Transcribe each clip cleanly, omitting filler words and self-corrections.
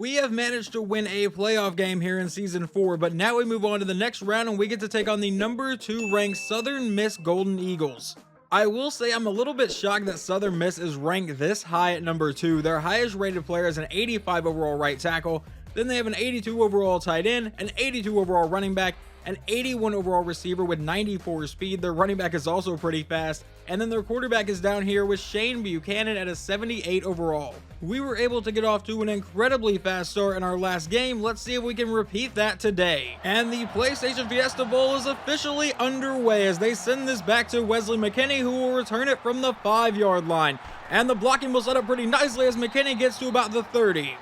We have managed to win a playoff game here in Season 4, but now we move on to the next round and we get to take on the number 2 ranked Southern Miss Golden Eagles. I will say I'm a little bit shocked that Southern Miss is ranked this high at number 2. Their highest rated player is an 85 overall right tackle, then they have an 82 overall tight end, an 82 overall running back, an 81 overall receiver with 94 speed. Their running back is also pretty fast, and then their quarterback is down here with Shane Buchanan at a 78 overall. We were able to get off to an incredibly fast start in our last game. Let's see if we can repeat that today. And the PlayStation Fiesta Bowl is officially underway as they send this back to Wesley McKinney, who will return it from the 5-yard line. And the blocking will set up pretty nicely as McKinney gets to about the 30.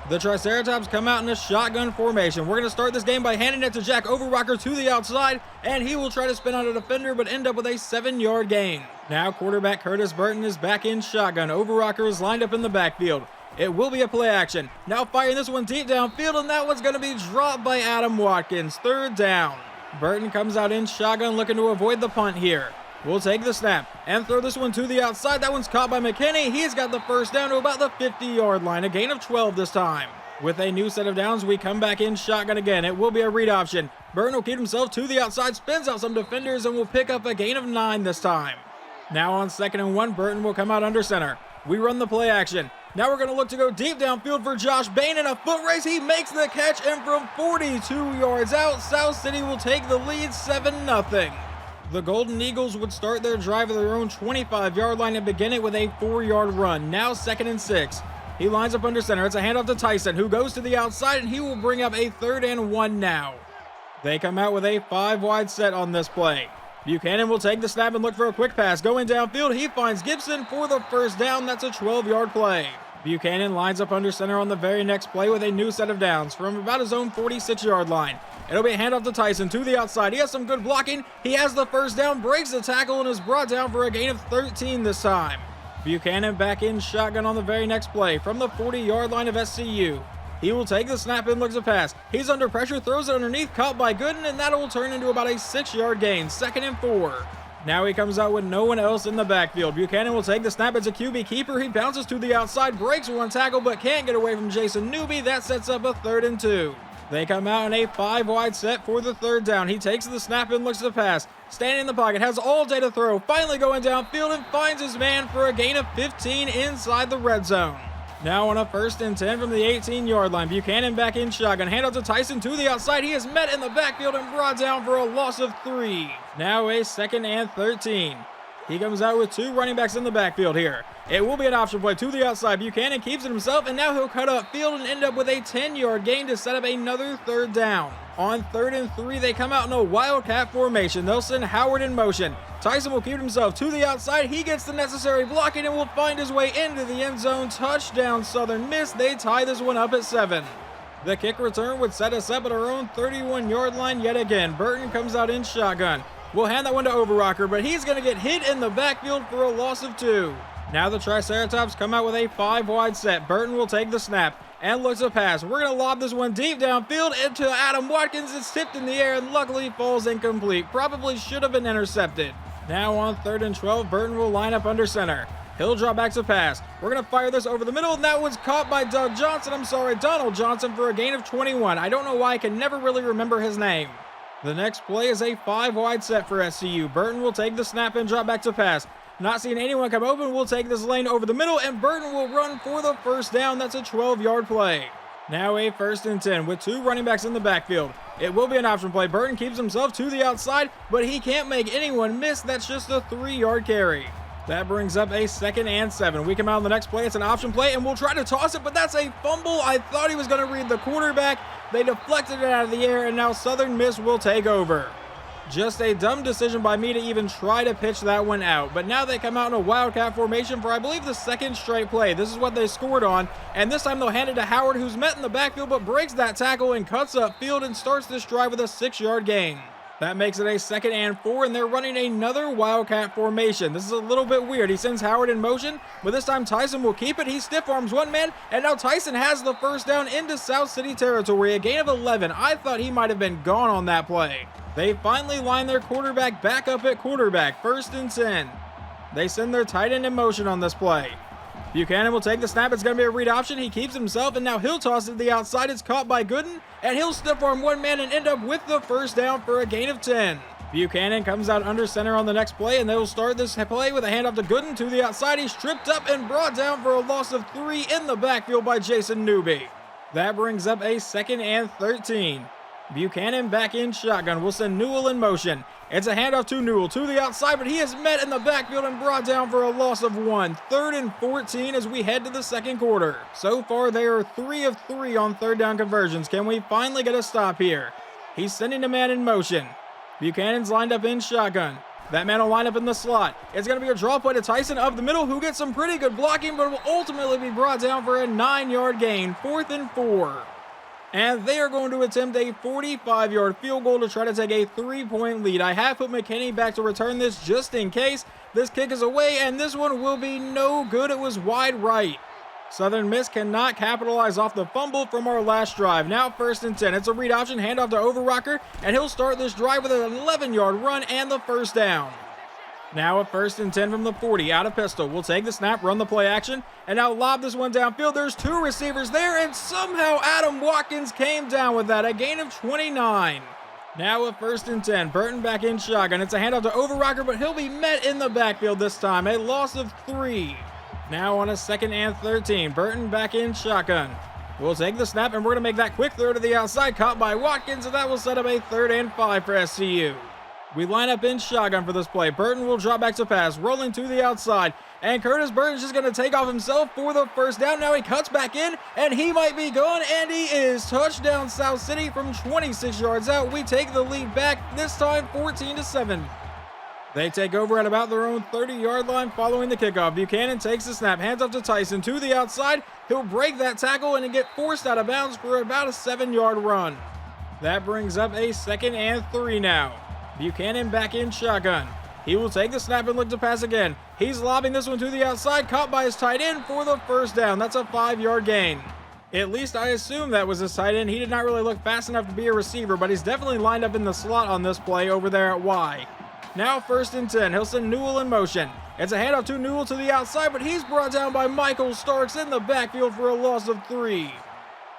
The Triceratops come out in a shotgun formation. We're going to start this game by handing it to Jack Overrocker to the outside, and he will try to spin out a defender but end up with a 7-yard gain. Now quarterback Curtis Burton is back in shotgun. Overrocker is lined up in the backfield. It will be a play action. Now firing this one deep downfield, and that one's going to be dropped by Adam Watkins. 3rd down. Burton comes out in shotgun looking to avoid the punt here. We'll take the snap and throw this one to the outside. That one's caught by McKinney. He's got the first down to about the 50-yard line. A gain of 12 this time. With a new set of downs, we come back in shotgun again. It will be a read option. Burton will keep himself to the outside, spins out some defenders, and will pick up a gain of 9 this time. Now on 2nd and 1, Burton will come out under center. We run the play action. Now we're going to look to go deep downfield for Josh Bain in a foot race. He makes the catch, and from 42 yards out, South City will take the lead 7-0. The Golden Eagles would start their drive at their own 25-yard line and begin it with a 4-yard run. Now 2nd and 6. He lines up under center. It's a handoff to Tyson, who goes to the outside, and he will bring up a 3rd and 1 now. They come out with a 5-wide set on this play. Buchanan will take the snap and look for a quick pass. Going downfield, he finds Gibson for the first down. That's a 12-yard play. Buchanan lines up under center on the very next play with a new set of downs from about his own 46-yard line. It'll be a handoff to Tyson to the outside. He has some good blocking. He has the first down, breaks the tackle, and is brought down for a gain of 13 this time. Buchanan back in shotgun on the very next play from the 40-yard line of SCU. He will take the snap and looks to pass. He's under pressure, throws it underneath, caught by Gooden, and that will turn into about a 6-yard gain. 2nd and 4. Now he comes out with no one else in the backfield. Buchanan will take the snap. It's a QB keeper. He bounces to the outside, breaks one tackle, but can't get away from Jason Newby. That sets up a 3rd and 2. They come out in a 5-wide set for the 3rd down. He takes the snap and looks to pass. Standing in the pocket, has all day to throw. Finally going downfield and finds his man for a gain of 15 inside the red zone. Now on a 1st and 10 from the 18-yard line. Buchanan back in shotgun. Handoff to Tyson to the outside. He is met in the backfield and brought down for a loss of 3. Now a 2nd and 13. He comes out with 2 running backs in the backfield here. It will be an option play to the outside. Buchanan keeps it himself, and now he'll cut up field and end up with a 10-yard gain to set up another 3rd down. On 3rd and 3, they come out in a wildcat formation. They'll send Howard in motion. Tyson will keep himself to the outside. He gets the necessary blocking and will find his way into the end zone. Touchdown, Southern Miss. They tie this one up at 7. The kick return would set us up at our own 31-yard line yet again. Burton comes out in shotgun. We'll hand that one to Overrocker, but he's going to get hit in the backfield for a loss of 2. Now the Triceratops come out with a 5-wide set. Burton will take the snap and looks to pass. We're going to lob this one deep downfield into Adam Watkins. It's tipped in the air and luckily falls incomplete. Probably should have been intercepted. Now on 3rd and 12, Burton will line up under center. He'll drop back to pass. We're going to fire this over the middle, and that one's caught by Donald Johnson for a gain of 21. I don't know why I can never really remember his name. The next play is a 5-wide set for SCU. Burton will take the snap and drop back to pass. Not seeing anyone come open, we'll take this lane over the middle, and Burton will run for the first down. That's a 12-yard play. Now a 1st and 10 with 2 running backs in the backfield. It will be an option play. Burton keeps himself to the outside, but he can't make anyone miss. That's just a 3-yard carry. That brings up a 2nd and 7. We come out on the next play. It's an option play, and we'll try to toss it, but that's a fumble. I thought he was going to read the quarterback. They deflected it out of the air, and now Southern Miss will take over. Just a dumb decision by me to even try to pitch that one out. But now they come out in a wildcat formation for, I believe, the 2nd straight play. This is what they scored on. And this time they'll hand it to Howard, who's met in the backfield but breaks that tackle and cuts up field and starts this drive with a 6-yard gain. That makes it a 2nd and 4, and they're running another wildcat formation. This is a little bit weird. He sends Howard in motion, but this time Tyson will keep it. He stiff arms one man, and now Tyson has the first down into South City territory. A gain of 11. I thought he might have been gone on that play. They finally line their quarterback back up at quarterback. 1st and 10. They send their tight end in motion on this play. Buchanan will take the snap. It's going to be a read option. He keeps himself, and now he'll toss it to the outside. It's caught by Gooden, and he'll stiff arm one man and end up with the first down for a gain of 10. Buchanan comes out under center on the next play, and they will start this play with a handoff to Gooden to the outside. He's tripped up and brought down for a loss of 3 in the backfield by Jason Newby. That brings up a 2nd and 13. Buchanan back in shotgun. We'll send Newell in motion. It's a handoff to Newell to the outside, but he is met in the backfield and brought down for a loss of 1. 3rd and 14 as we head to the second quarter. So far, they are 3 of 3 on third down conversions. Can we finally get a stop here? He's sending a man in motion. Buchanan's lined up in shotgun. That man will line up in the slot. It's going to be a draw play to Tyson up the middle, who gets some pretty good blocking, but will ultimately be brought down for a 9-yard gain. 4th and 4. And they are going to attempt a 45-yard field goal to try to take a 3-point lead. I have put McKinney back to return this just in case. This kick is away, and this one will be no good. It was wide right. Southern Miss cannot capitalize off the fumble from our last drive. Now 1st and 10. It's a read option, handoff to Overrocker, and he'll start this drive with an 11-yard run and the first down. Now a 1st and 10 from the 40, out of pistol. We'll take the snap, run the play action, and now lob this one downfield. There's 2 receivers there, and somehow Adam Watkins came down with that, a gain of 29. Now a 1st and 10, Burton back in shotgun. It's a handoff to Overrocker, but he'll be met in the backfield this time, a loss of 3. Now on a 2nd and 13, Burton back in shotgun. We'll take the snap, and we're going to make that quick throw to the outside, caught by Watkins, and that will set up a 3rd and 5 for SCU. We line up in shotgun for this play. Burton will drop back to pass, rolling to the outside, and Curtis Burton's just going to take off himself for the first down. Now he cuts back in, and he might be gone, and he is. Touchdown South City from 26 yards out. We take the lead back, this time 14-7. They take over at about their own 30-yard line following the kickoff. Buchanan takes the snap, hands off to Tyson to the outside. He'll break that tackle and get forced out of bounds for about a 7-yard run. That brings up a 2nd and 3 now. Buchanan back in shotgun. He will take the snap and look to pass again. He's lobbing this one to the outside, caught by his tight end for the first down. That's a 5-yard gain. At least I assume that was his tight end. He did not really look fast enough to be a receiver, but he's definitely lined up in the slot on this play over there at Y. Now 1st and 10. He'll send Newell in motion. It's a handoff to Newell to the outside, but he's brought down by Michael Starks in the backfield for a loss of 3.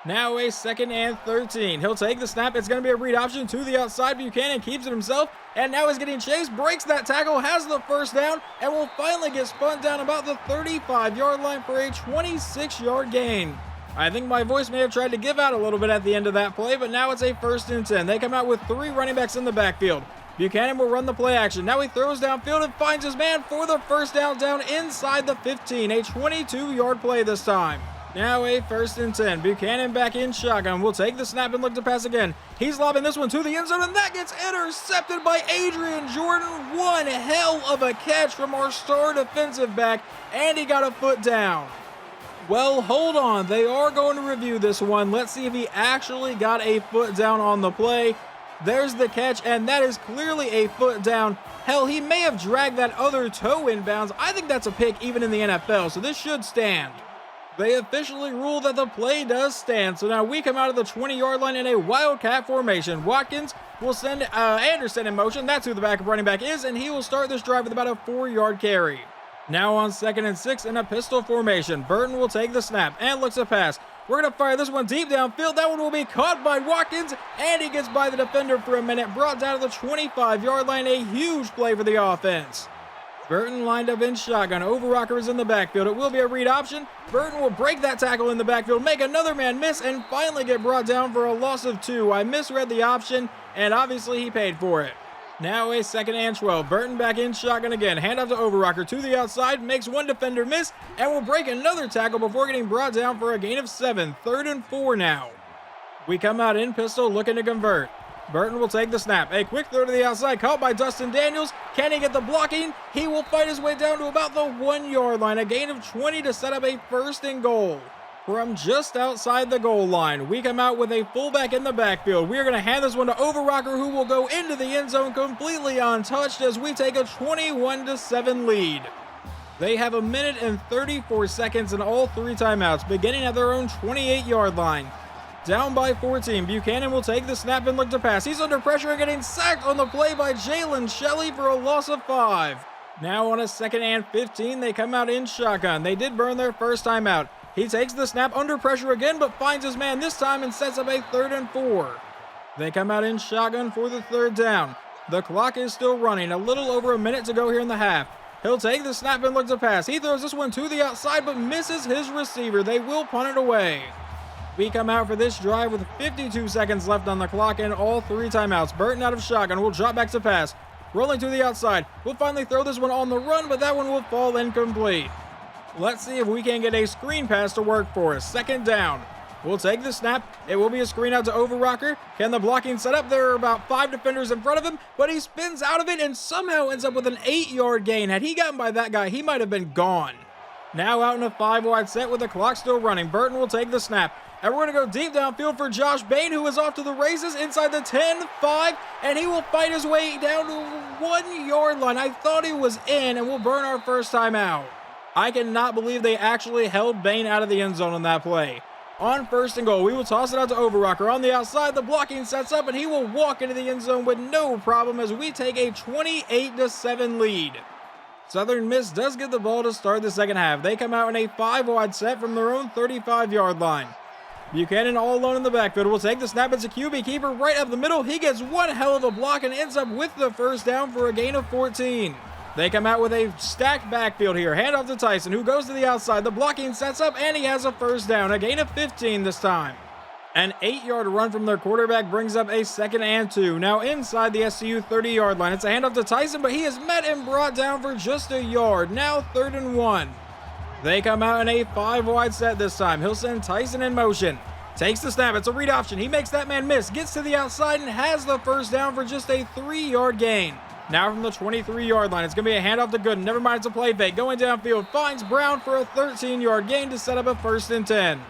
Now a 2nd and 13. He'll take the snap. It's going to be a read option to the outside. Buchanan keeps it himself, and now he's getting chased, breaks that tackle, has the first down, and will finally get spun down about the 35-yard line for a 26-yard gain. I think my voice may have tried to give out a little bit at the end of that play, but now it's a 1st and 10. They come out with 3 running backs in the backfield. Buchanan will run the play action. Now he throws downfield and finds his man for the first down inside the 15. A 22-yard play this time. Now a 1st and 10. Buchanan back in shotgun. Will take the snap and look to pass again. He's lobbing this one to the end zone, and that gets intercepted by Adrian Jordan. One hell of a catch from our star defensive back, and he got a foot down. Well, hold on. They are going to review this one. Let's see if he actually got a foot down on the play. There's the catch, and that is clearly a foot down. Hell, he may have dragged that other toe inbounds. I think that's a pick even in the NFL, so this should stand. They officially rule that the play does stand, so now we come out of the 20-yard line in a wildcat formation. Watkins will send Anderson in motion. That's who the backup running back is, and he will start this drive with about a 4-yard carry. Now on 2nd and 6 in a pistol formation. Burton will take the snap and looks to pass. We're going to fire this one deep downfield. That one will be caught by Watkins, and he gets by the defender for a minute. Brought down to the 25-yard line. A huge play for the offense. Burton lined up in shotgun. Overrocker is in the backfield. It will be a read option. Burton will break that tackle in the backfield, make another man miss, and finally get brought down for a loss of 2. I misread the option, and obviously he paid for it. Now a 2nd and 12. Burton back in shotgun again. Handoff to Overrocker to the outside. Makes one defender miss and will break another tackle before getting brought down for a gain of 7. 3rd and 4 now. We come out in pistol looking to convert. Burton will take the snap. A quick throw to the outside caught by Dustin Daniels. Can he get the blocking? He will fight his way down to about the 1-yard line. A gain of 20 to set up a 1st and goal. From just outside the goal line, we come out with a fullback in the backfield. We are going to hand this one to Overrocker, who will go into the end zone completely untouched as we take a 21-7 lead. They have 1 minute and 34 seconds in all 3 timeouts, beginning at their own 28-yard line. Down by 14, Buchanan will take the snap and look to pass. He's under pressure and getting sacked on the play by Jalen Shelley for a loss of 5. Now on a 2nd and 15, they come out in shotgun. They did burn their first time out. He takes the snap under pressure again, but finds his man this time and sets up a 3rd and 4. They come out in shotgun for the 3rd down. The clock is still running, a little over a minute to go here in the half. He'll take the snap and look to pass. He throws this one to the outside, but misses his receiver. They will punt it away. We come out for this drive with 52 seconds left on the clock and all 3 timeouts. Burton out of shotgun will drop back to pass. Rolling to the outside. We'll finally throw this one on the run, but that one will fall incomplete. Let's see if we can get a screen pass to work for us. 2nd down. We'll take the snap. It will be a screen out to Overrocker. Can the blocking set up? There are about 5 defenders in front of him, but he spins out of it and somehow ends up with an 8-yard gain. Had he gotten by that guy, he might have been gone. Now out in a 5-wide set with the clock still running. Burton will take the snap. And we're going to go deep downfield for Josh Bain, who is off to the races inside the 10, 5, and he will fight his way down to the 1-yard line. I thought he was in, and we'll burn our first time out. I cannot believe they actually held Bain out of the end zone on that play. On 1st and goal, we will toss it out to Overrocker. On the outside, the blocking sets up, and he will walk into the end zone with no problem as we take a 28-7 lead. Southern Miss does get the ball to start the 2nd half. They come out in a 5-wide set from their own 35-yard line. Buchanan all alone in the backfield will take the snap. It's a QB keeper right up the middle. He gets one hell of a block and ends up with the 1st down for a gain of 14. They come out with a stacked backfield here. Hand off to Tyson, who goes to the outside. The blocking sets up, and he has a 1st down. A gain of 15 this time. An 8-yard run from their quarterback brings up a 2nd and 2. Now inside the SCU 30-yard line. It's a handoff to Tyson, but he is met and brought down for just a yard. Now 3rd and 1. They come out in a 5-wide set this time. He'll send Tyson in motion. Takes the snap. It's a read option. He makes that man miss. Gets to the outside and has the 1st down for just a 3-yard gain. Now from the 23-yard line, it's going to be a handoff to Gooden. Never mind, it's a play fake. Going downfield, finds Brown for a 13-yard gain to set up a 1st and 10.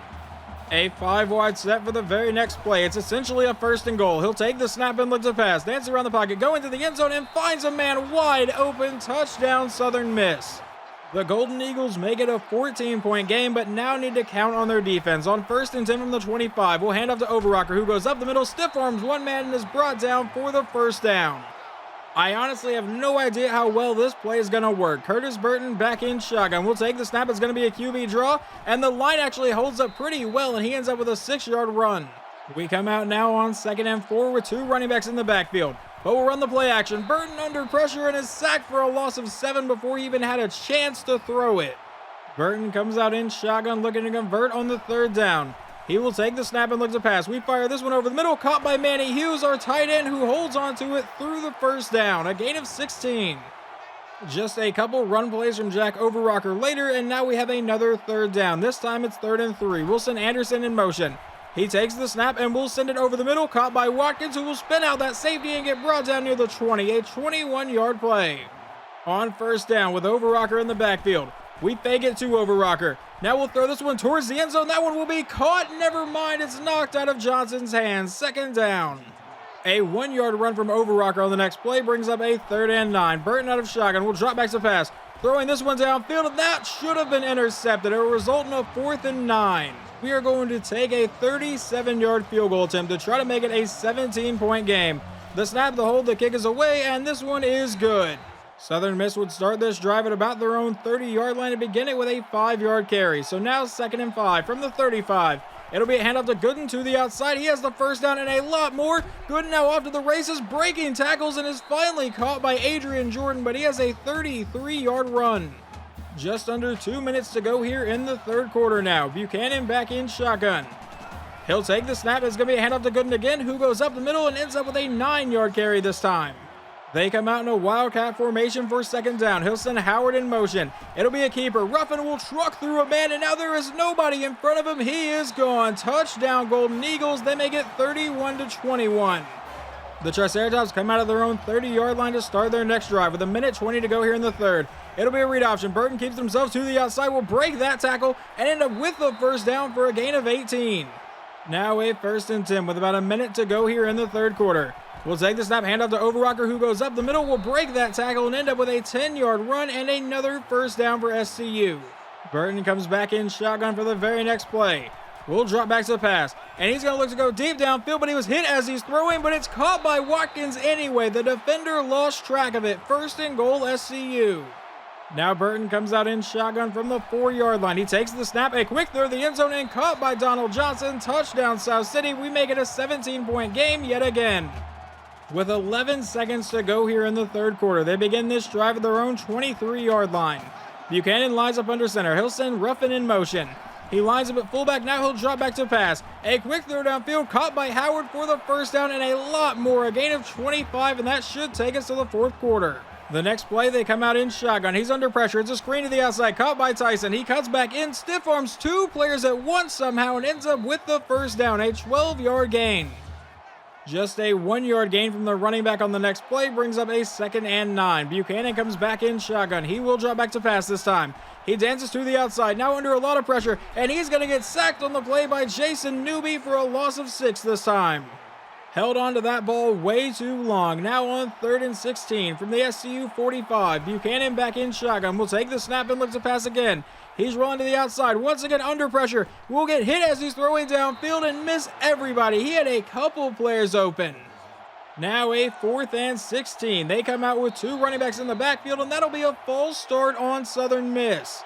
A 5-wide set for the very next play. It's essentially a 1st and goal. He'll take the snap and look to pass. Dance around the pocket, go into the end zone, and finds a man wide open. Touchdown, Southern Miss. The Golden Eagles make it a 14-point game, but now need to count on their defense. On 1st and 10 from the 25, we'll hand off to Overrocker, who goes up the middle, stiff arms one man, and is brought down for the 1st down. I honestly have no idea how well this play is going to work. Curtis Burton back in shotgun. We'll take the snap. It's going to be a QB draw, and the line actually holds up pretty well, and he ends up with a 6-yard run. We come out now on 2nd and 4 with 2 running backs in the backfield. But we'll run the play action. Burton under pressure and is sacked for a loss of 7 before he even had a chance to throw it. Burton comes out in shotgun looking to convert on the 3rd down. He will take the snap and look to pass. We fire this one over the middle, caught by Manny Hughes, our tight end, who holds onto it through the 1st down. A gain of 16. Just a couple run plays from Jack Overrocker later, and now we have another 3rd down. This time it's 3rd and 3. We'll send Anderson in motion. He takes the snap and will send it over the middle, caught by Watkins, who will spin out that safety and get brought down near the 20, a 21-yard play. On 1st down with Overrocker in the backfield. We fake it to Overrocker. Now we'll throw this one towards the end zone. That one will be caught. Never mind, it's knocked out of Johnson's hands. 2nd down. A 1-yard run from Overrocker on the next play brings up a 3rd and 9. Burton out of shotgun will drop back to pass. Throwing this one downfield, and that should have been intercepted. It will result in a 4th and 9. We are going to take a 37-yard field goal attempt to try to make it a 17-point game. The snap, the hold, the kick is away, and this one is good. Southern Miss would start this drive at about their own 30-yard line and begin it with a 5-yard carry. So now 2nd and 5 from the 35. It'll be a handoff to Gooden to the outside. He has the 1st down and a lot more. Gooden now off to the races, breaking tackles, and is finally caught by Adrian Jordan, but he has a 33-yard run. Just under 2 minutes to go here in the 3rd quarter now. Buchanan back in shotgun. He'll take the snap. It's going to be a handoff to Gooden again, who goes up the middle and ends up with a 9-yard carry this time. They come out in a wildcat formation for 2nd down. He'll send Howard in motion. It'll be a keeper. Ruffin will truck through a man, and now there is nobody in front of him. He is gone. Touchdown, Golden Eagles. They make it 31-21. The Triceratops come out of their own 30-yard line to start their next drive with 1:20 to go here in the 3rd. It'll be a read option. Burton keeps himself to the outside, will break that tackle, and end up with the 1st down for a gain of 18. Now a 1st and 10 with about a minute to go here in the 3rd quarter. We'll take the snap, hand off to Overrocker, who goes up the middle, will break that tackle and end up with a 10-yard run and another 1st down for SCU. Burton comes back in shotgun for the very next play. will drop back to the pass, and he's going to look to go deep downfield, but he was hit as he's throwing, but it's caught by Watkins anyway. The defender lost track of it. 1st and goal, SCU. Now Burton comes out in shotgun from the 4-yard line. He takes the snap, a quick throw to the end zone, and caught by Donald Johnson. Touchdown, South City. We make it a 17-point game yet again. With 11 seconds to go here in the 3rd quarter, they begin this drive at their own 23-yard line. Buchanan lines up under center. He'll send Ruffin in motion. He lines up at fullback. Now he'll drop back to pass. A quick throw downfield, caught by Howard for the 1st down, and a lot more. A gain of 25, and that should take us to the 4th quarter. The next play, they come out in shotgun. He's under pressure. It's a screen to the outside, caught by Tyson. He cuts back in, stiff arms 2 players at once somehow, and ends up with the 1st down, a 12-yard gain. Just a 1-yard gain from the running back on the next play brings up a 2nd and 9. Buchanan comes back in shotgun. He will drop back to pass this time. He dances to the outside, now under a lot of pressure, and he's going to get sacked on the play by Jason Newby for a loss of 6 this time. Held on to that ball way too long. Now on 3rd and 16 from the SCU 45. Buchanan back in shotgun. Will take the snap and look to pass again. He's rolling to the outside. Once again under pressure. Will get hit as he's throwing downfield and miss everybody. He had a couple players open. Now a 4th and 16. They come out with 2 running backs in the backfield, and that'll be a false start on Southern Miss.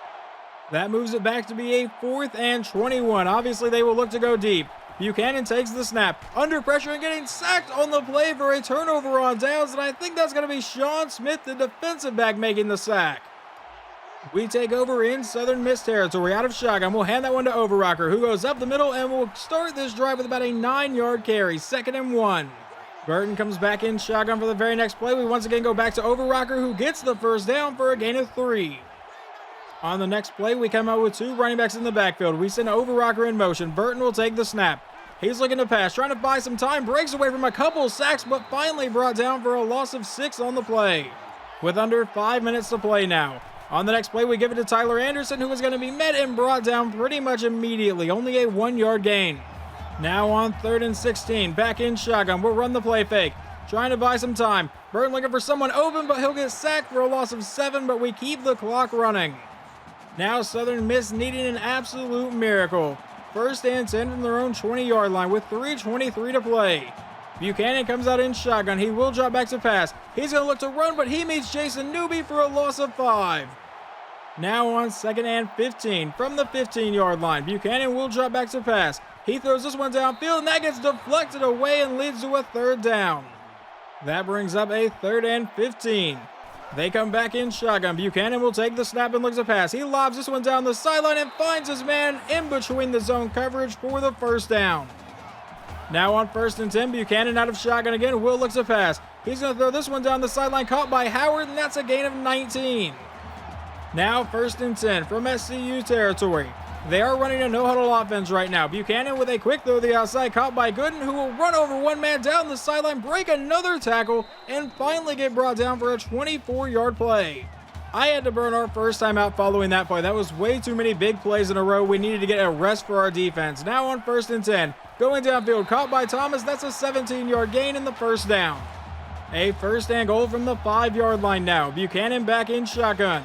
That moves it back to be a 4th and 21. Obviously, they will look to go deep. Buchanan takes the snap, under pressure and getting sacked on the play for a turnover on downs, and I think that's going to be Sean Smith, the defensive back, making the sack. We take over in Southern Miss territory out of shotgun. We'll hand that one to Overrocker, who goes up the middle and will start this drive with about a 9-yard carry, 2nd and 1. Burton comes back in shotgun for the very next play. We once again go back to Overrocker, who gets the 1st down for a gain of 3. On the next play, we come out with 2 running backs in the backfield. We send Overrocker in motion. Burton will take the snap. He's looking to pass, trying to buy some time, breaks away from a couple sacks, but finally brought down for a loss of 6 on the play. With under 5 minutes to play now. On the next play, we give it to Tyler Anderson, who is going to be met and brought down pretty much immediately. Only a 1-yard gain. Now on 3rd and 16, back in shotgun. We'll run the play fake. Trying to buy some time. Burton looking for someone open, but he'll get sacked for a loss of 7, but we keep the clock running. Now Southern Miss needing an absolute miracle. 1st and 10 from their own 20-yard line with 3:23 to play. Buchanan comes out in shotgun. He will drop back to pass. He's going to look to run, but he meets Jason Newby for a loss of 5. Now on 2nd and 15 from the 15-yard line. Buchanan will drop back to pass. He throws this one downfield, and that gets deflected away and leads to a 3rd down. That brings up a 3rd and 15. They come back in shotgun. Buchanan will take the snap and looks to pass. He lobs this one down the sideline and finds his man in between the zone coverage for the 1st down. Now on 1st and 10, Buchanan out of shotgun again. Will looks to pass. He's going to throw this one down the sideline, caught by Howard, and that's a gain of 19. Now 1st and 10 from SCU territory. They are running a no-huddle offense right now. Buchanan with a quick throw to the outside, caught by Gooden, who will run over one man down the sideline, break another tackle, and finally get brought down for a 24-yard play. I had to burn our 1st time out following that play. That was way too many big plays in a row. We needed to get a rest for our defense. Now on 1st and 10, going downfield, caught by Thomas. That's a 17-yard gain in the 1st down. A 1st and goal from the 5-yard line now. Buchanan back in shotgun.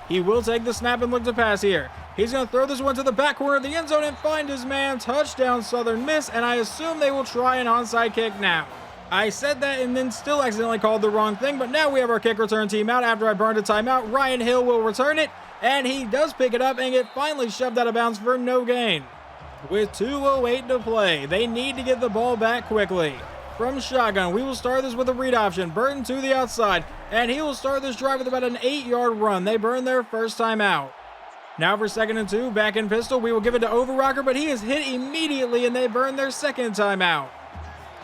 He will take the snap and look to pass here. He's going to throw this one to the back corner of the end zone and find his man. Touchdown, Southern Miss, and I assume they will try an onside kick now. I said that and then still accidentally called the wrong thing, but now we have our kick return team out after I burned a timeout. Ryan Hill will return it, and he does pick it up and get finally shoved out of bounds for no gain. With 2:08 to play, they need to get the ball back quickly. From shotgun, we will start this with a read option. Burton to the outside, and he will start this drive with about an 8-yard run. They burn their 1st time out. Now for 2nd and 2, back in pistol, we will give it to Overrocker, but he is hit immediately, and they burn their 2nd time out.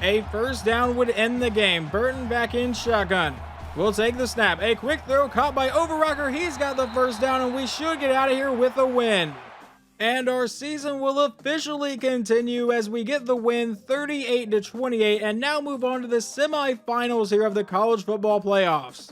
A 1st down would end the game. Burton back in shotgun. We'll take the snap. A quick throw caught by Overrocker. He's got the 1st down, and we should get out of here with a win. And our season will officially continue as we get the win 38-28, and now move on to the semifinals here of the college football playoffs.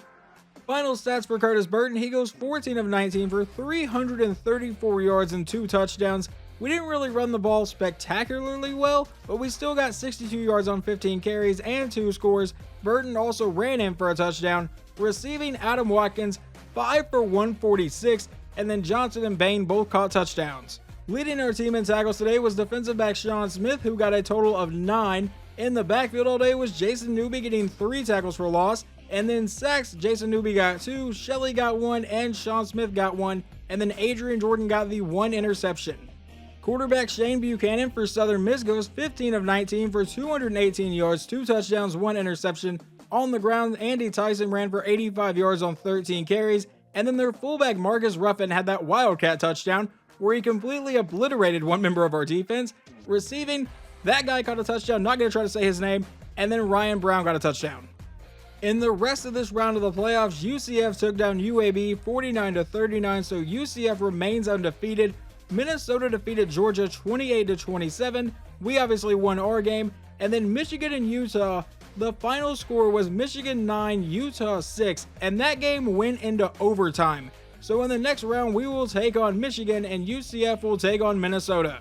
Final stats for Curtis Burton. He goes 14 of 19 for 334 yards and 2 touchdowns. We didn't really run the ball spectacularly well, but we still got 62 yards on 15 carries and 2 scores. Burton also ran in for a touchdown. Receiving, Adam Watkins 5 for 146, and then Johnson and Bain both caught touchdowns. Leading our team in tackles today was defensive back Sean Smith, who got a total of 9. In the backfield all day was Jason Newby getting 3 tackles for loss. And then sacks, Jason Newby got 2, Shelly got 1, and Sean Smith got 1. And then Adrian Jordan got the 1 interception. Quarterback Shane Buchanan for Southern Miss goes 15 of 19 for 218 yards, 2 touchdowns, 1 interception. On the ground, Andy Tyson ran for 85 yards on 13 carries. And then their fullback Marcus Ruffin had that Wildcat touchdown where he completely obliterated one member of our defense. Receiving, that guy caught a touchdown, not going to try to say his name. And then Ryan Brown got a touchdown. In the rest of this round of the playoffs, UCF took down UAB 49-39, so UCF remains undefeated. Minnesota defeated Georgia 28-27. We obviously won our game. And then Michigan and Utah, the final score was Michigan 9, Utah 6, and that game went into overtime. So in the next round, we will take on Michigan and UCF will take on Minnesota.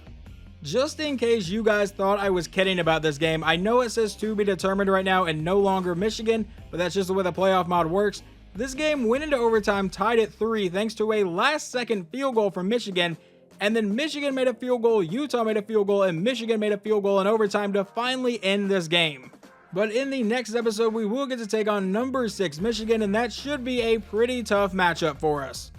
Just in case you guys thought I was kidding about this game, I know it says to be determined right now and no longer Michigan, but that's just the way the playoff mod works. This game went into overtime, tied at 3 thanks to a last-second field goal from Michigan, and then Michigan made a field goal, Utah made a field goal, and Michigan made a field goal in overtime to finally end this game. But in the next episode, we will get to take on number 6 Michigan, and that should be a pretty tough matchup for us.